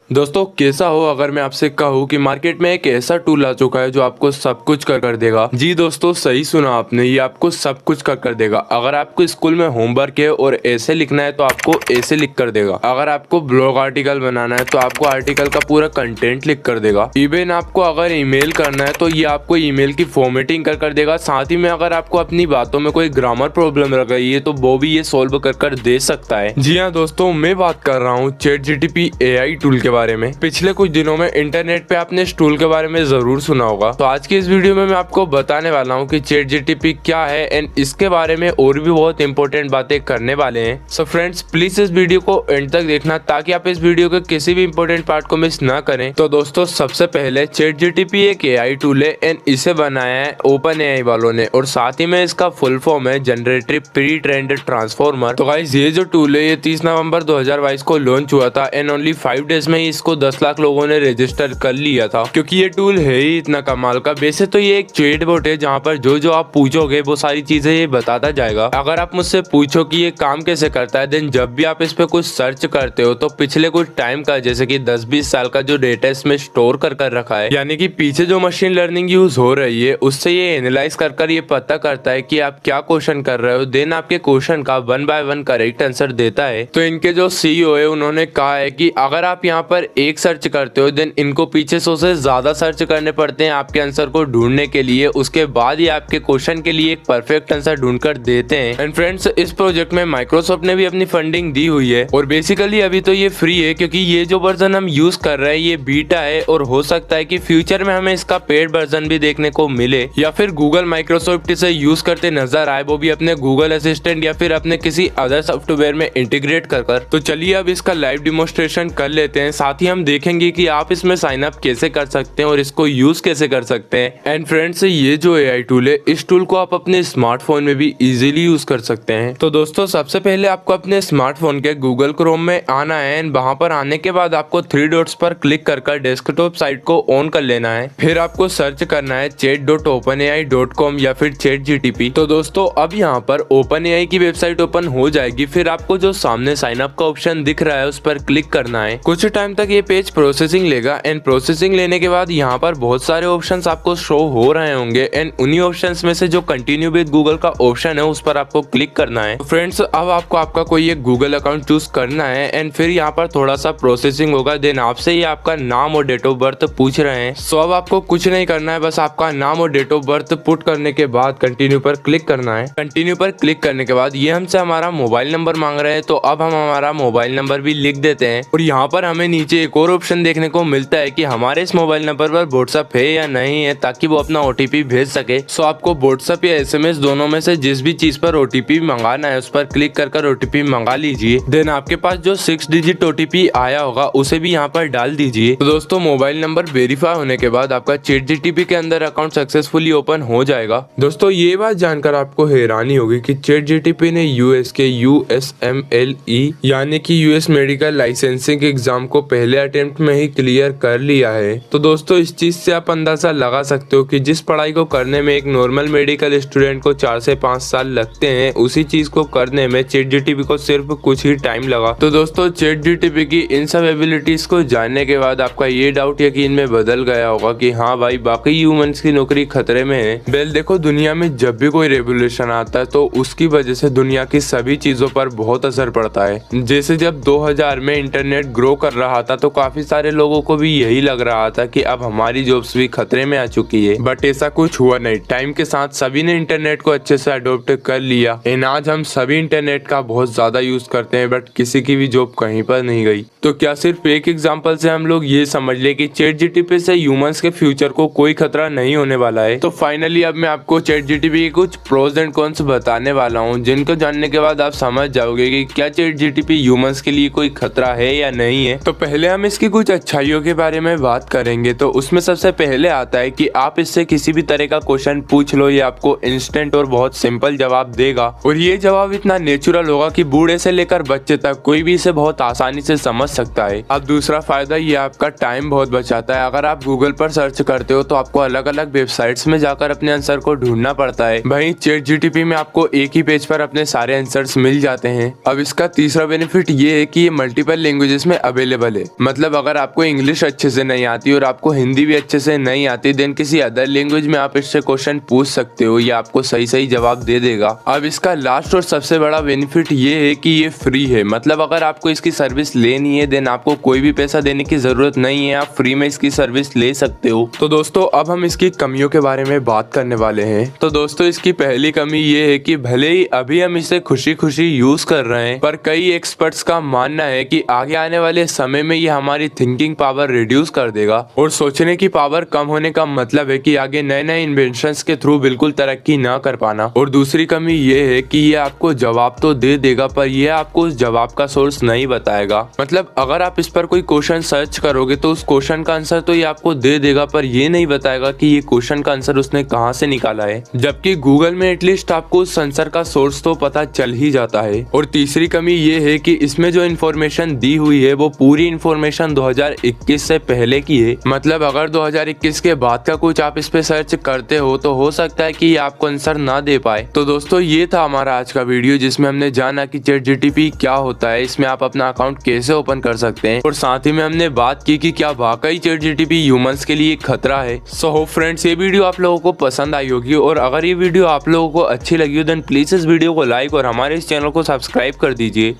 दोस्तों कैसा हो अगर मैं आपसे कहूँ कि मार्केट में एक ऐसा टूल आ चुका है जो आपको सब कुछ कर देगा। जी दोस्तों, सही सुना आपने, ये आपको सब कुछ कर देगा। अगर आपको स्कूल में होमवर्क है और ऐसे लिखना है तो आपको ऐसे लिख कर देगा। अगर आपको ब्लॉग आर्टिकल बनाना है तो आपको आर्टिकल का पूरा कंटेंट लिख कर देगा। इवन आपको अगर ईमेल करना है तो ये आपको ईमेल की फॉर्मेटिंग कर देगा। साथ ही में अगर आपको अपनी बातों में कोई ग्रामर प्रॉब्लम लग रही है तो वो भी ये सोल्व कर दे सकता है। जी हाँ दोस्तों, मैं बात कर रहा हूँ ChatGPT AI टूल के बारे में। पिछले कुछ दिनों में इंटरनेट पे आपने इस टूल के बारे में जरूर सुना होगा। तो आज की इस वीडियो में मैं आपको बताने वाला हूँ कि ChatGPT क्या है एंड इसके बारे में और भी बहुत इंपॉर्टेंट बातें करने वाले हैं। सो फ्रेंड्स, प्लीज इस वीडियो को एंड तक देखना ताकि आप इस वीडियो के किसी भी इंपॉर्टेंट पार्ट को मिस ना करें। तो दोस्तों, सबसे पहले ChatGPT एक AI टूल है एंड इसे बनाया है OpenAI वालों ने, और साथ ही में इसका फुल फॉर्म है जनरेटिव प्री ट्रेंड ट्रांसफॉर्मर। तो गाइस, ये जो टूल है ये 30 नवंबर 2022 को लॉन्च हुआ था एंड ओनली 5 डेज में ही इसको 10 लाख लोगों ने रजिस्टर कर लिया था, क्योंकि ये टूल है ही इतना कमाल का। वैसे तो ये एक चैटबॉट है जहाँ पर जो आप पूछोगे वो सारी चीजें ये बताता जाएगा। अगर आप मुझसे पूछो कि ये काम कैसे करता है, देन जब भी आप इस पे कुछ सर्च करते हो तो पिछले कुछ टाइम का, जैसे कि 10-20 साल का जो डेटा इसमें स्टोर कर रखा है, यानी कि पीछे जो मशीन लर्निंग यूज हो रही है उससे ये एनालाइज कर ये पता करता है कि आप क्या क्वेश्चन कर रहे हो, देन आपके क्वेश्चन का 1 बाय 1 करेक्ट आंसर देता है। तो इनके जो CEO है उन्होंने कहा है कि अगर आप यहाँ पर एक सर्च करते हो देन इनको पीछे 100 से ज्यादा सर्च करने पड़ते हैं आपके आंसर को ढूंढने के लिए। उसके बाद ही आपके क्वेश्चन के लिए एक परफेक्ट आंसर ढूंढ कर देते हैं। एंड फ्रेंड्स, इस प्रोजेक्ट में माइक्रोसॉफ्ट ने भी अपनी फंडिंग दी हुई है और बेसिकली अभी तो ये फ्री है, क्योंकि ये जो वर्जन हम यूज कर रहे हैं ये बीटा है और हो सकता है कि फ्यूचर में हमें इसका पेड वर्जन भी देखने को मिले, या फिर गूगल माइक्रोसॉफ्ट इसे यूज करते नजर आए, वो भी अपने गूगल असिस्टेंट या फिर अपने किसी अदर सॉफ्टवेयर में इंटीग्रेट कर। तो चलिए अब इसका लाइव डिमोन्स्ट्रेशन कर लेते हैं। साथ ही हम देखेंगे कि आप इसमें साइन अप कैसे कर सकते हैं और इसको यूज कैसे कर सकते हैं। एंड फ्रेंड्स, ये जो AI टूल है इस टूल को आप अपने स्मार्टफोन में भी इजीली यूज कर सकते हैं। तो दोस्तों, सबसे पहले आपको अपने स्मार्टफोन के गूगल क्रोम में आना है एंड वहां पर आने के बाद आपको 3 डॉट्स पर क्लिक कर डेस्कटॉप साइट को ऑन कर लेना है। फिर आपको सर्च करना है chat.openai.com या फिर ChatGPT। तो दोस्तों, अब यहाँ पर OpenAI की वेबसाइट ओपन हो जाएगी। फिर आपको जो सामने साइन अप का ऑप्शन दिख रहा है उस पर क्लिक करना है। कुछ टाइम तक ये पेज प्रोसेसिंग लेगा एंड प्रोसेसिंग लेने के बाद यहाँ पर बहुत सारे ऑप्शंस आपको शो हो रहे होंगे एंड उन्हीं ऑप्शंस में से जो कंटिन्यू विद गूगल का ऑप्शन है उस पर आपको क्लिक करना है। फ्रेंड्स, अब आपको आपका कोई एक गूगल अकाउंट चूज करना है एंड फिर यहाँ पर थोड़ा सा प्रोसेसिंग होगा। देन आपसे ये आपका नाम और डेट ऑफ बर्थ पूछ रहे हैं। सो अब आपको कुछ नहीं करना है, बस आपका नाम और डेट ऑफ बर्थ पुट करने के बाद कंटिन्यू पर क्लिक करना है। कंटिन्यू पर क्लिक करने के बाद ये हमसे हमारा मोबाइल नंबर मांग रहे हैं, तो अब हम हमारा मोबाइल नंबर भी लिख देते हैं। और यहाँ पर हमें नीचे एक और ऑप्शन देखने को मिलता है कि हमारे इस मोबाइल नंबर पर व्हाट्सएप है या नहीं है, ताकि वो अपना OTP भेज सके। सो आपको व्हाट्सएप या SMS दोनों में से जिस भी चीज पर OTP मंगाना है उस पर क्लिक कर OTP मंगा लीजिए। देन आपके पास जो 6 डिजिट OTP आया होगा उसे भी यहाँ पर डाल दीजिए। तो दोस्तों, मोबाइल नंबर वेरीफाई होने के बाद आपका ChatGPT के अंदर अकाउंट सक्सेसफुली ओपन हो जाएगा। दोस्तों, ये बात जानकर आपको हैरानी होगी कि ChatGPT ने US के USMLE यानी कि US मेडिकल लाइसेंसिंग एग्जाम को पहले अटेम्प्ट में ही क्लियर कर लिया है। तो दोस्तों, इस चीज से आप अंदाजा लगा सकते हो कि जिस पढ़ाई को करने में एक नॉर्मल मेडिकल स्टूडेंट को 4 से 5 साल लगते हैं, उसी चीज को करने में ChatGPT को सिर्फ कुछ ही टाइम लगा। तो दोस्तों, ChatGPT की इन सब एबिलिटीज को जानने के बाद आपका ये डाउट यकीन में बदल गया होगा कि हाँ भाई, बाकी ह्यूमंस की नौकरी खतरे में है। वेल देखो, दुनिया में जब भी कोई रेवोल्यूशन आता है तो उसकी वजह से दुनिया की सभी चीजों पर बहुत असर पड़ता है। जैसे जब 2000 में इंटरनेट ग्रो कर रहा था तो काफी सारे लोगों को भी यही लग रहा था कि अब हमारी जॉब्स भी खतरे में आ चुकी है, बट ऐसा कुछ हुआ नहीं। टाइम के साथ सभी ने इंटरनेट को अच्छे से अडॉप्ट कर लिया एंड आज हम सभी इंटरनेट का बहुत ज्यादा यूज करते हैं, बट किसी की भी जॉब कहीं पर नहीं गई। तो क्या सिर्फ एक एग्जांपल से हम लोग ये समझ ले कि ChatGPT से ह्यूमंस के फ्यूचर को कोई खतरा नहीं होने वाला है? तो फाइनली अब मैं आपको ChatGPT के कुछ प्रोज एंड कॉन्स बताने वाला हूँ, जिनको जानने के बाद आप समझ जाओगे कि क्या ChatGPT ह्यूमंस के लिए कोई खतरा है या नहीं है। तो पहले हम इसकी कुछ अच्छाइयों के बारे में बात करेंगे। तो उसमें सबसे पहले आता है कि आप इससे किसी भी तरह का क्वेश्चन पूछ लो, ये आपको इंस्टेंट और बहुत सिंपल जवाब देगा, और ये जवाब इतना नेचुरल होगा कि बूढ़े से लेकर बच्चे तक कोई भी इसे बहुत आसानी से समझ सकता है। अब दूसरा फायदा, ये आपका टाइम बहुत बचाता है। अगर आप गूगल पर सर्च करते हो तो आपको अलग अलग वेबसाइट्स में जाकर अपने आंसर को ढूंढना पड़ता है। वहीं ChatGPT में आपको एक ही पेज पर अपने सारे आंसर्स मिल जाते हैं। अब इसका तीसरा बेनिफिट ये है कि ये मल्टीपल लैंग्वेजेस में अवेलेबल दे। मतलब अगर आपको इंग्लिश अच्छे से नहीं आती और आपको हिंदी भी अच्छे से नहीं आती, देन किसी अदर लैंग्वेज में आप इससे क्वेश्चन पूछ सकते हो, ये आपको सही सही जवाब दे देगा। अब इसका लास्ट और सबसे बड़ा बेनिफिट ये है कि ये फ्री है। मतलब अगर आपको इसकी सर्विस लेनी है देन आपको कोई भी पैसा देने की जरूरत नहीं है, आप फ्री में इसकी सर्विस ले सकते हो। तो दोस्तों अब हम इसकी कमियों के बारे में बात करने वाले हैं। तो दोस्तों इसकी पहली कमी ये है कि भले ही अभी हम इसे खुशी खुशी यूज कर रहे हैं, पर कई एक्सपर्ट्स का मानना है कि आगे आने वाले समय में ये हमारी थिंकिंग पावर रिड्यूस कर देगा और सोचने की पावर कम होने का मतलब है कि आगे नए नए इन्वेंशंस के थ्रू बिल्कुल तरक्की ना कर पाना। और दूसरी कमी ये है कि ये आपको जवाब तो दे देगा पर ये आपको उस जवाब का सोर्स नहीं बताएगा। मतलब अगर आप इस पर कोई क्वेश्चन सर्च करोगे तो उस क्वेश्चन का आंसर तो ये आपको दे देगा पर ये नहीं बताएगा कि ये क्वेश्चन का आंसर उसने कहाँ से निकाला है, जबकि गूगल में एटलीस्ट आपको उस आंसर का सोर्स तो पता चल ही जाता है। और तीसरी कमी ये है कि इसमें जो इन्फॉर्मेशन दी हुई है वो पूरी इन्फॉर्मेशन 2021 से पहले की है। मतलब अगर 2021 के बाद का कुछ आप इस पे सर्च करते हो तो हो सकता है कि ये आपको आंसर ना दे पाए। तो दोस्तों ये था हमारा आज का वीडियो जिसमें हमने जाना कि ChatGPT क्या होता है, इसमें आप अपना अकाउंट कैसे ओपन कर सकते हैं और साथ ही में हमने बात की कि क्या वाकई ChatGPT ह्यूमंस के लिए खतरा है। सो होप फ्रेंड्स ये वीडियो आप लोगों को पसंद आई होगी और अगर ये वीडियो आप लोगों को अच्छी लगी हो देन प्लीज इस वीडियो को लाइक और हमारे इस चैनल को सब्सक्राइब कर दीजिए।